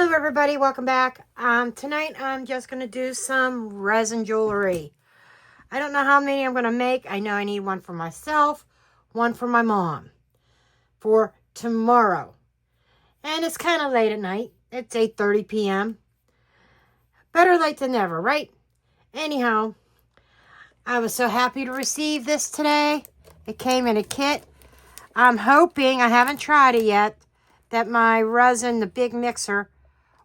Hello everybody, welcome back. Tonight I'm just going to do some resin jewelry. I don't know how many I'm going to make. I know I need one for myself, one for my mom for tomorrow. And it's kind of late at night. It's 8:30 p.m. Better late than never, right? Anyhow, I was so happy to receive this today. It came in a kit. I'm hoping, I haven't tried it yet, that my resin, the big mixer,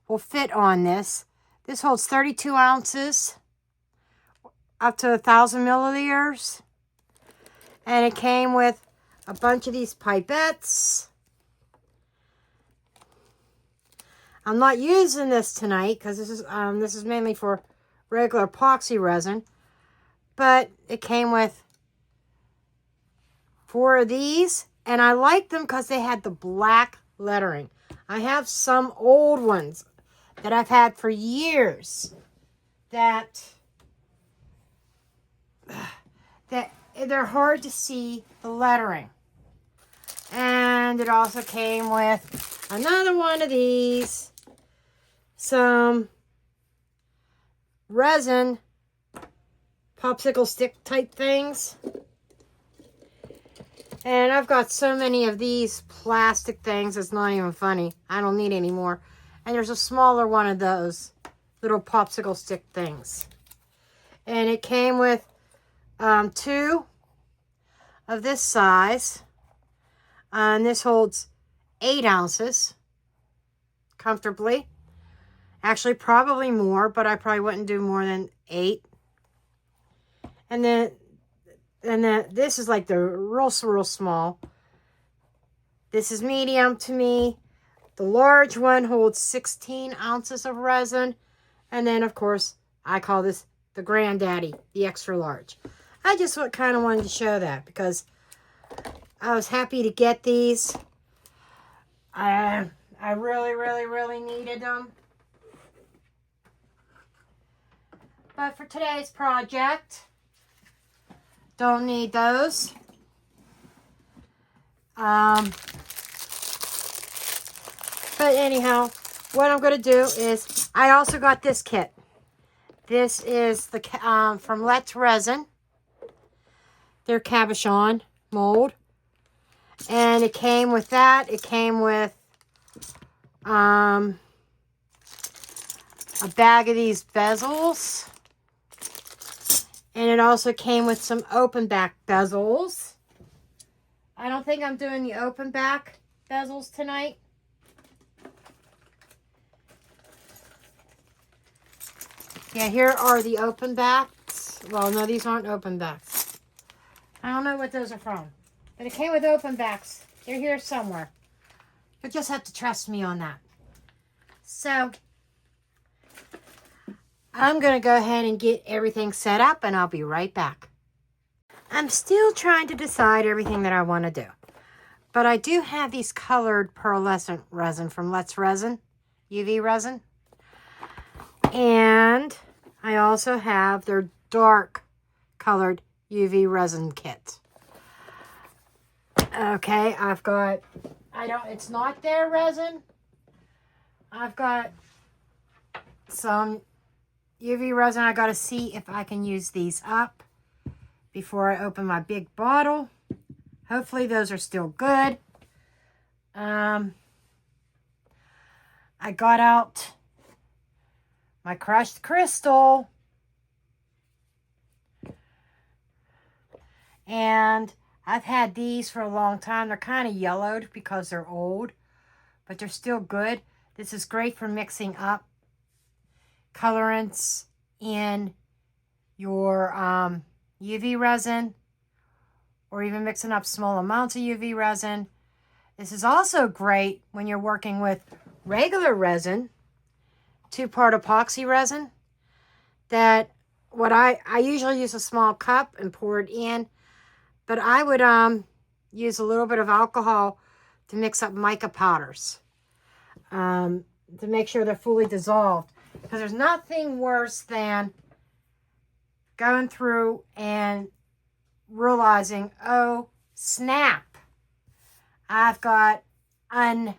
will fit on this. This holds 32 ounces, up to 1,000 milliliters. And it came with a bunch of these pipettes. I'm not using this tonight because this is mainly for regular epoxy resin. But it came with 4 of these. And I like them because they had the black lettering. I have some old ones that I've had for years that they're hard to see the lettering. And it also came with another one of these, some resin popsicle stick type things. And I've got so many of these plastic things, it's not even funny. I don't need any more. And there's a smaller one of those little popsicle stick things. And it came with 2 of this size. And this holds 8 ounces comfortably. Actually, probably more, but I probably wouldn't do more than 8. And then this is like the real small. This is medium to me. The large one holds 16 ounces of resin. And then, of course, I call this the granddaddy, the extra large. I just kind of wanted to show that because I was happy to get these. I really needed them. But for today's project, don't need those. But anyhow, what I'm going to do is, I also got this kit. This is the from Resin. Their Cabochon mold. And it came with that. It came with a bag of these bezels. And it also came with some open back bezels. I don't think I'm doing the open back bezels tonight. Yeah, here are the open backs. Well, no, these aren't open backs. I don't know what those are from. But it came with open backs. They're here somewhere. You'll just have to trust me on that. So, I'm going to go ahead and get everything set up, and I'll be right back. I'm still trying to decide everything that I want to do. But I do have these colored pearlescent resin from Resin, UV resin. And I also have their dark colored UV resin kit. Okay, I've got, it's not their resin. I've got some UV resin. I got to see if I can use these up before I open my big bottle. Hopefully those are still good. I got out my crushed crystal. And I've had these for a long time. They're kind of yellowed because they're old, but they're still good. This is great for mixing up colorants in your UV resin, or even mixing up small amounts of UV resin. This is also great when you're working with regular resin, 2-part epoxy resin, that what I usually use a small cup and pour it in, but I would use a little bit of alcohol to mix up mica powders to make sure they're fully dissolved, because there's nothing worse than going through and realizing, oh snap, I've got unmixed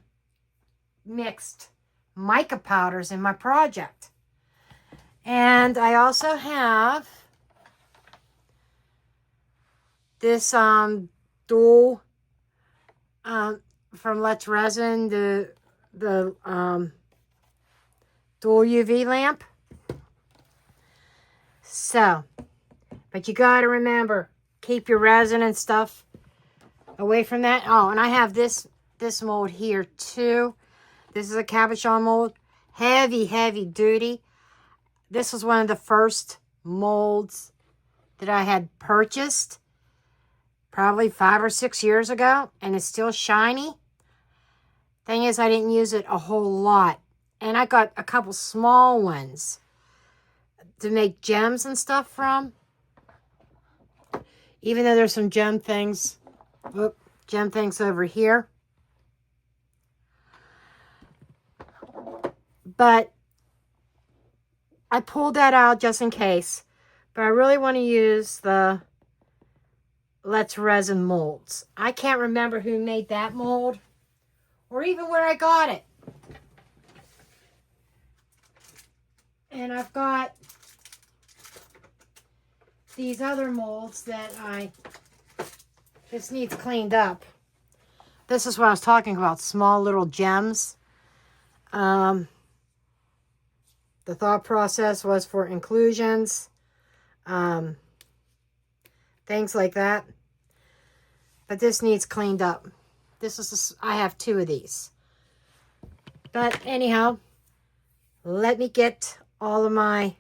mica powders in my project. And I also have this dual from Let's Resin, the dual UV lamp. So, but you got to remember, keep your resin and stuff away from that. Oh, and I have this mold here too. This is a Cabochon mold. Heavy, heavy duty. This was one of the first molds that I had purchased probably 5 or 6 years ago, and it's still shiny. Thing is, I didn't use it a whole lot. And I got a couple small ones to make gems and stuff from. Even though there's some gem things over here. But I pulled that out just in case. But I really want to use the Let's Resin molds. I can't remember who made that mold or even where I got it. And I've got these other molds that just needs cleaned up. This is what I was talking about, small little gems. The thought process was for inclusions, things like that. But this needs cleaned up. I have 2 of these. But anyhow, let me get all of my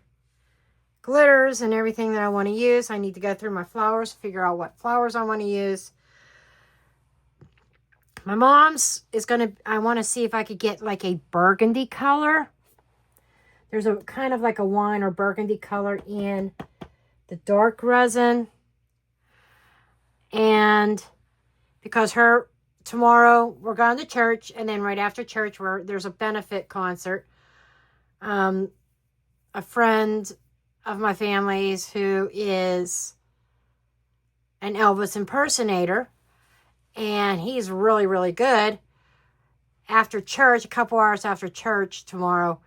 glitters and everything that I want to use. I need to go through my flowers, figure out what flowers I want to use. My mom's is going to, I want to see if I could get like a burgundy color. There's a kind of like a wine or burgundy color in the dark resin. And because tomorrow we're going to church, and then right after church there's a benefit concert. A friend of my family's who is an Elvis impersonator, and he's really, really good. After church, a couple hours after church tomorrow,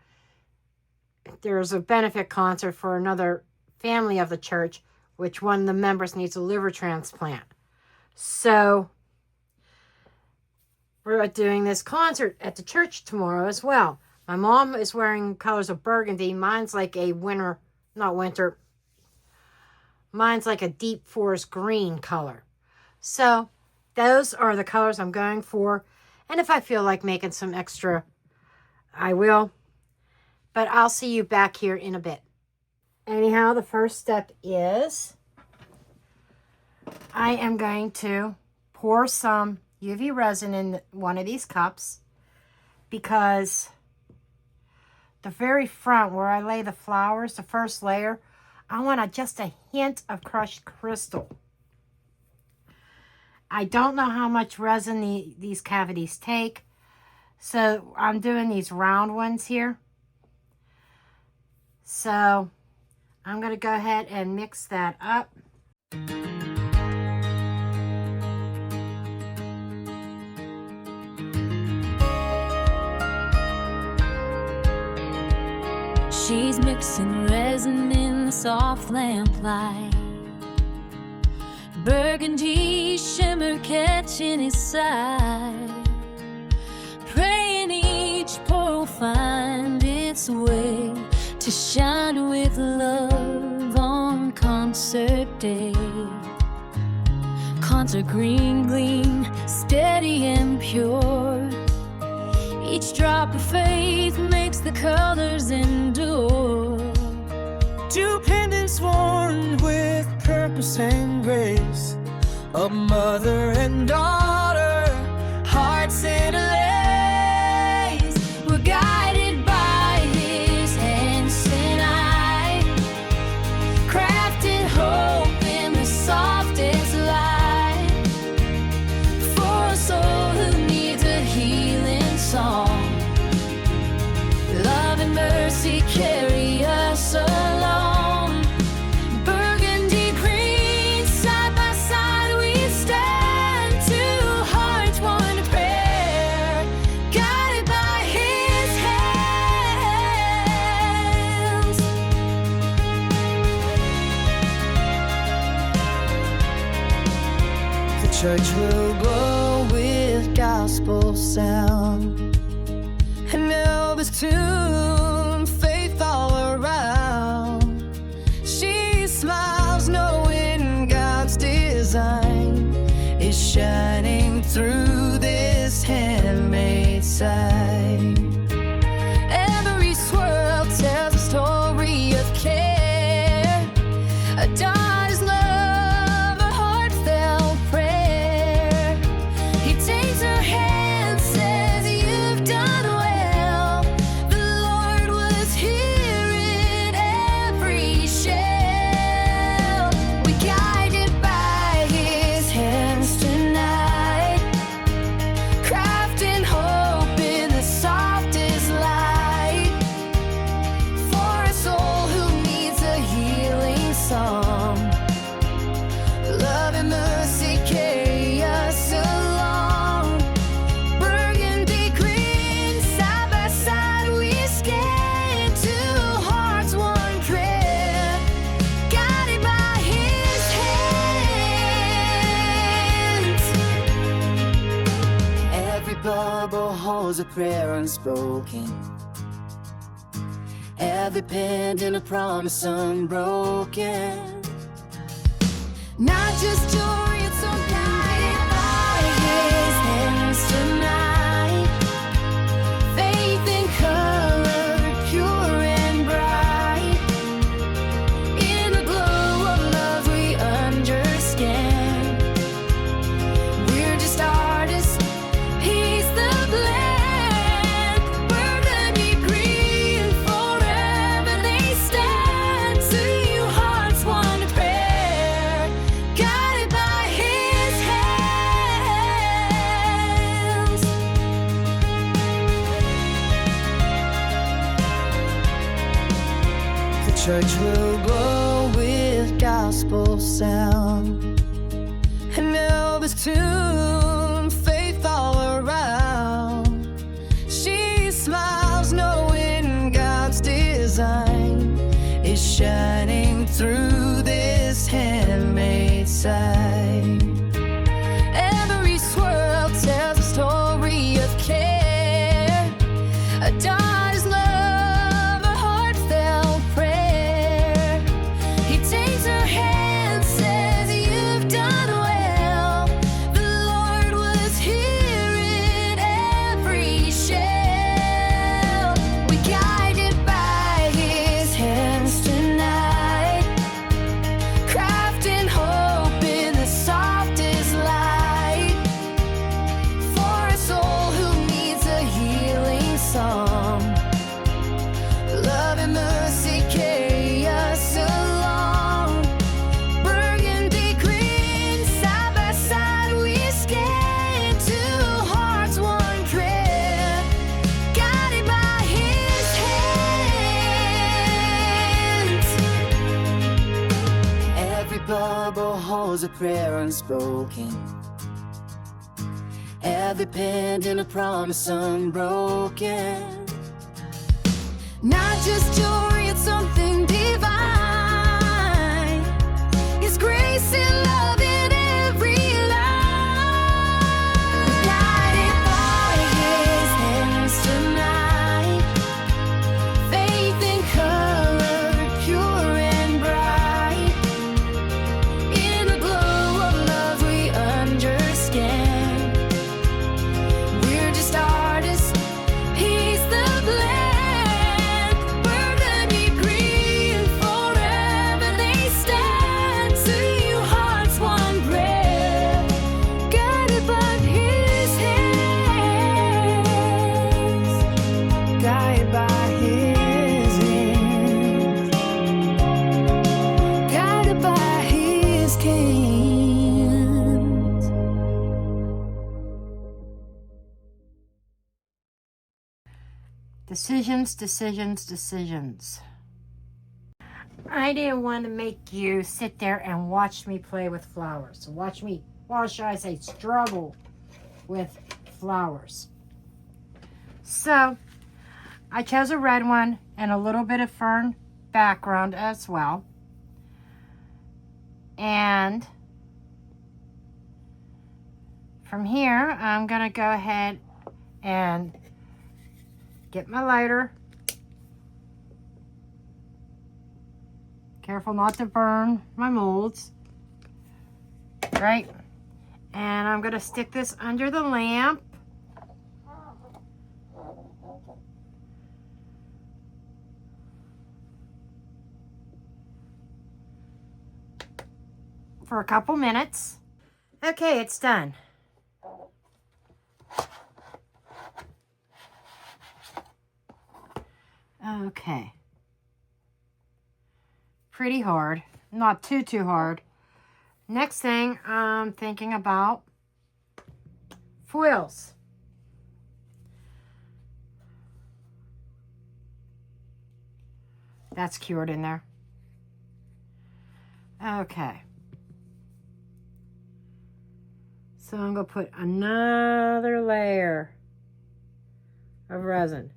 there's a benefit concert for another family of the church, which one of the members needs a liver transplant. So we're doing this concert at the church tomorrow as well. My mom is wearing colors of burgundy. Mine's like a mine's like a deep forest green color. So those are the colors I'm going for. And if I feel like making some extra, I will. But I'll see you back here in a bit. Anyhow, the first step is I am going to pour some UV resin in one of these cups, because the very front where I lay the flowers, the first layer, I want just a hint of crushed crystal. I don't know how much resin these cavities take, so I'm doing these round ones here. So I'm going to go ahead and mix that up. She's mixing resin in the soft lamplight. Burgundy shimmer catching his side. Praying each pour will find its way to shine with love on concert day. Concert green gleam, steady and pure. Each drop of faith makes the colors endure. 2 pendants worn with purpose and grace, a mother and daughter, hearts in a lace. We're guided by his hands and eye, crafted hope in the softest light, for a soul who needs a healing song. Love and mercy carry us along. Burgundy green, side by side we stand. 2 hearts, one prayer, guided by his hand. church will glow with gospel sound, and Elvis tune, faith all around. She smiles knowing God's design is shining through this handmade side. Every swirl tells a story of care, a daughter's love, a heartfelt prayer. He takes her hand, says, "You've done well." The Lord was here in every shell. We guided by His hands tonight, crafting hope in the softest light, for a soul who needs a healing song. Love and mercy carry us along. Burgundy green, side by side we scan, two hearts, one prayer, guided by His hands. Every bubble holds a prayer unspoken, every pendant a promise unbroken. Not just joy, it's so guided by His hands tonight. Faith in color, pure and bright. In the glow of love we understand. We're just artists, He's the blend. Burgundy green, forever they stand. Two hearts, one prayer, guided by His hands. The church will glow with gospel sound, and Elvis tune, faith all around. She smiles knowing God's design is shining through this handmade side. Every swirl tells a story of care, a daughter's love, a heartfelt prayer. He takes her hand, says, "You've done well." The Lord was here in every shell. We guided by His hands tonight, crafting hope in the softest light, for a soul who needs a healing song. Love and mercy carry us along. Burgundy green, side by side we scan, two hearts, one prayer, guided by His hands. Every bubble holds a prayer unspoken, every pendant a promise unbroken. Not just joy, it's something divine. His grace and love in every line. Guided by His hands tonight. Faith in color, pure and bright. In the glow of love we understand. We're just artists, He's the blend. Burgundy green, forever they stand. Two hearts, one prayer, guided by His hands. Guided by His hands. Guided by His hands. Decisions, decisions, decisions. I didn't want to make you sit there and watch me play with flowers. So watch me, or should I say struggle with flowers. So I chose a red one and a little bit of fern background as well. And From here, I'm gonna go ahead and get my lighter. Careful not to burn my molds. Right? And I'm gonna stick this under the lamp. For a couple minutes. Okay, it's done. Okay. Pretty hard. Not too hard. Next thing I'm thinking about foils. That's cured in there. Okay. So I'm going to put another layer of resin.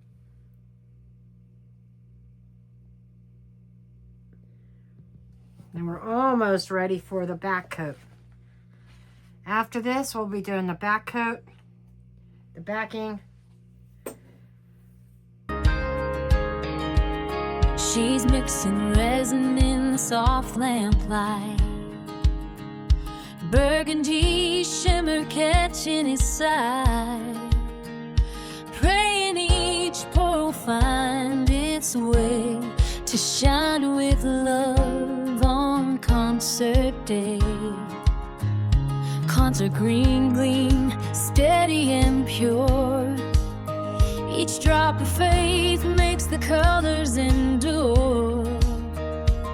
And we're almost ready for the back coat. After this, we'll be doing the back coat, the backing. She's mixing resin in the soft lamplight. Burgundy shimmer catching his side. Praying each pour will find its way to shine with love on concert day. Concert green gleam, steady and pure. Each drop of faith makes the colors endure.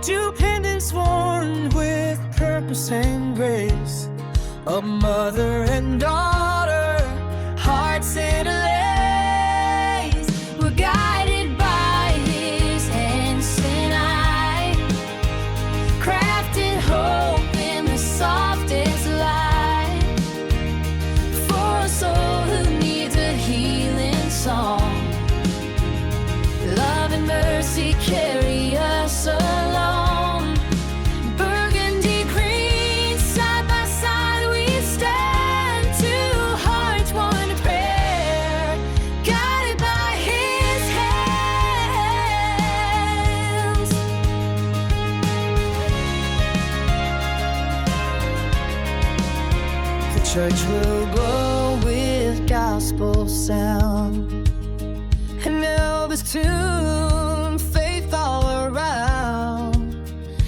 Two pendants worn with purpose and grace, a mother and daughter, hearts in a lace. We're guided by his hands and eye, crafted hope in the softest light, for a soul who needs a healing song. Love and mercy carry us along. Burgundy green, side by side we stand. Two hearts, one prayer, guided by his hands. The church will glow with gospel sound, and Elvis tune, faith all around.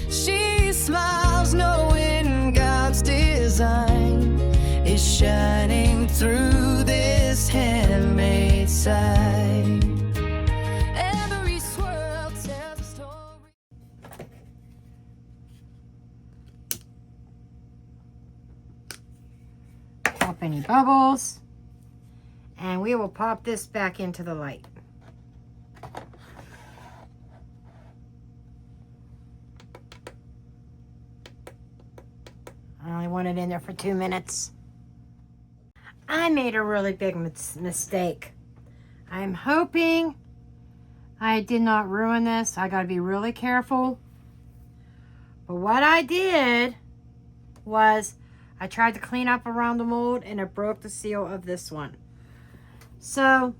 She smiles knowing God's design is shining through this handmade side. Every swirl tells a story. Pop any bubbles. And we will pop this back into the light. I only want it in there for 2 minutes. I made a really big mistake. I'm hoping I did not ruin this. I got to be really careful. But what I did was I tried to clean up around the mold and it broke the seal of this one. So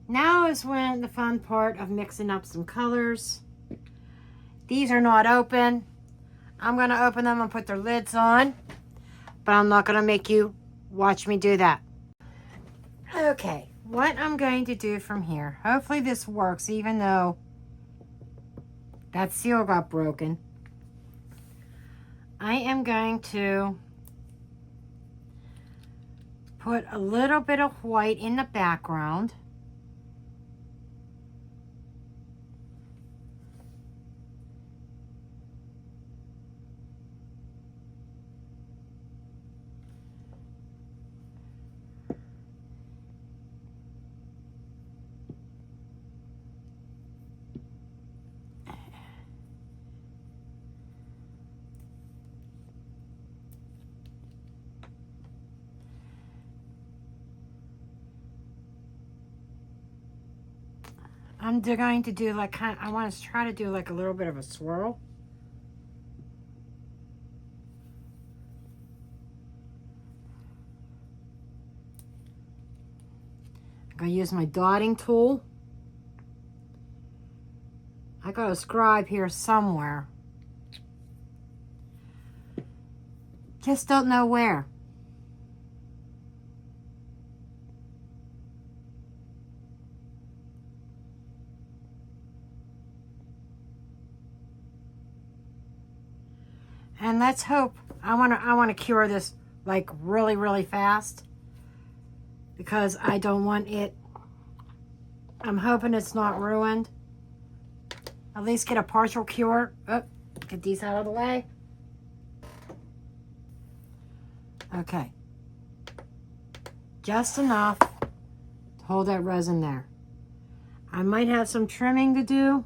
now is when the fun part of mixing up some colors. These are not open. I'm going to open them and put their lids on, but I'm not going to make you watch me do that. Okay, what I'm going to do from here, hopefully this works even though that seal got broken. I am going to put a little bit of white in the background. I'm going to do like I want to try to do like a little bit of a swirl. I use my dotting tool. I got a scribe here somewhere. Just don't know where. And let's hope. I want to cure this like really fast, because I don't want it. I'm hoping it's not ruined. At least get a partial cure. Oh, get these out of the way. Okay. Just enough to hold that resin there. I might have some trimming to do.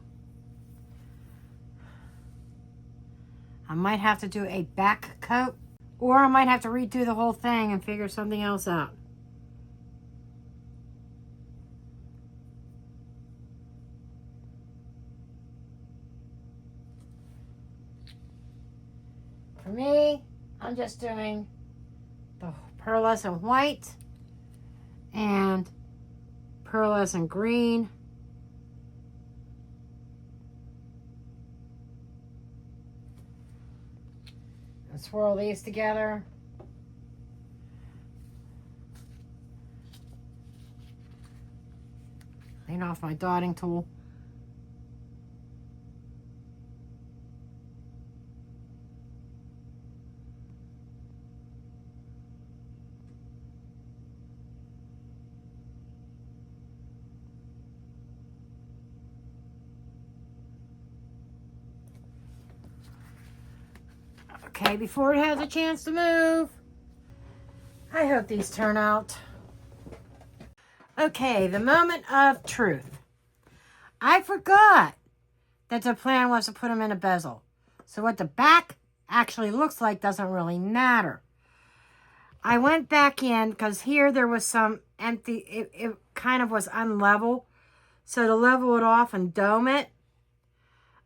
I might have to do a back coat, or I might have to redo the whole thing and figure something else out. For me, I'm just doing the pearlescent white and pearlescent green. And swirl these together. Clean off my dotting tool. Okay, before it has a chance to move. I hope these turn out. Okay, the moment of truth. I forgot that the plan was to put them in a bezel. So what the back actually looks like doesn't really matter. I went back in because here there was some empty, it kind of was unlevel. So to level it off and dome it,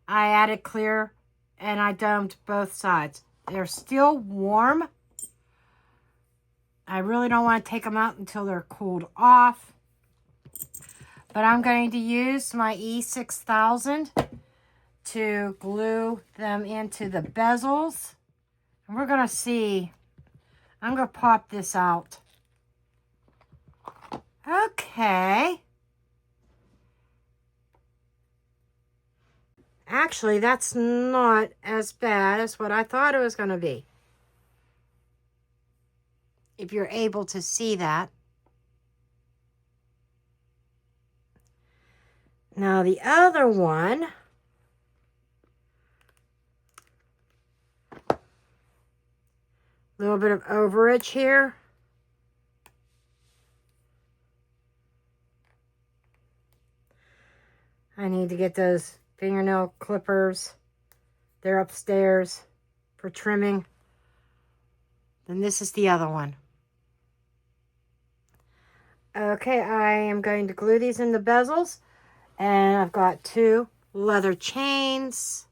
I added clear and I domed both sides. They're still warm. I really don't want to take them out until they're cooled off. But I'm going to use my E6000 to glue them into the bezels. And we're going to see. I'm going to pop this out. Okay. Actually, that's not as bad as what I thought it was going to be. If you're able to see that. Now the other one. A little bit of overage here. I need to get those fingernail clippers. They're upstairs for trimming. Then this is the other one. Okay, I am going to glue these in the bezels. And I've got 2 leather chains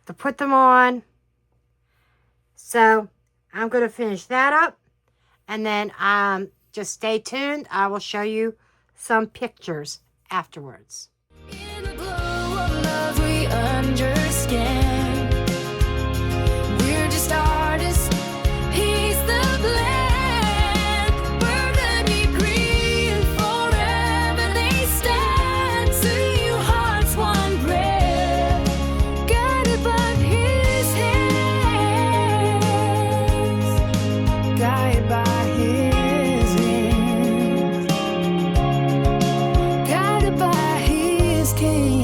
to put them on. So I'm going to finish that up. And then just stay tuned. I will show you some pictures afterwards. In the glow of love, we understand. We're just artists. He's the blend. Burgundy green, forever they stand. Two hearts, one prayer. Guided by his hands. Guided by his hands. Guided by his king.